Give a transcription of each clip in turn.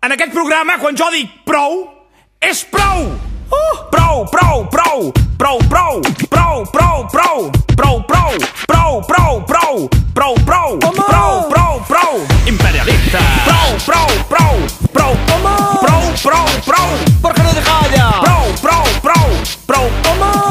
En aquest programa, quan jo dic prou, és prou! Prou, prou, prou, prou, prou, prou, prou, prou, prou, prou, prou, prou, prou, prou, prou, prou, prou, prou, imperialista! Prou, prou, prou, prou, prou, prou, prou, ¿Por qué no te callas? prou, prou, prou, prou,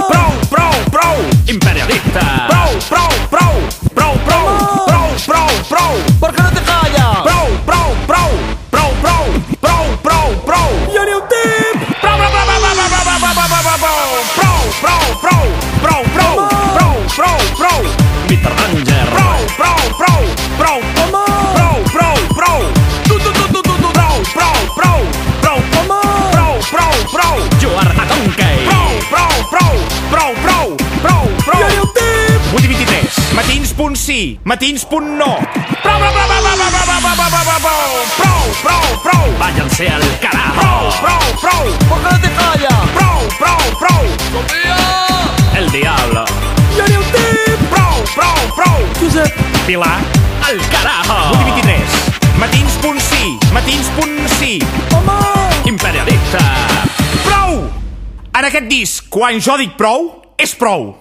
prou, prou, prou, imperialista! Prou, prou, prou, prou, prou, prou, prou, prou, ¿Por qué no te callas? prou, prou, prou, prou, prou, prou, prou, prou, ¡Yo ni un tip! prou, prou, prou, prou, prou, prou, prou, prou, prou, prou, Peter Danger. prou, prou, prou, prou, prou, prou, prou, prou, prou, prou, prou, prou, prou, prou, Joan Atonque. prou, prou, prou, prou, prou, prou, prou, ¡Yo ni un tip! 8 i 23, matins punt sí, matins punt no, prou, prou, prou, prou, prou, prou, prou, Váyanse al prou, carajo. prou, prou, ¿Por qué no te callas? prou, prou, prou, El diablo. ¡Yo ni un tip! prou, prou, prou, Josep, Pilar. Al carajo. 8 i 23, matins punt sí, matins punt sí, mamá. Imperialista. prou! En aquest disc, quan jo dic prou, és prou.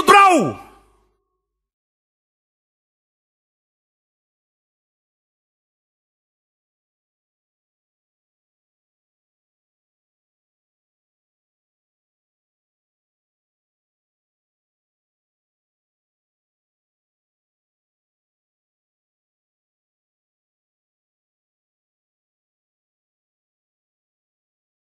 Prou!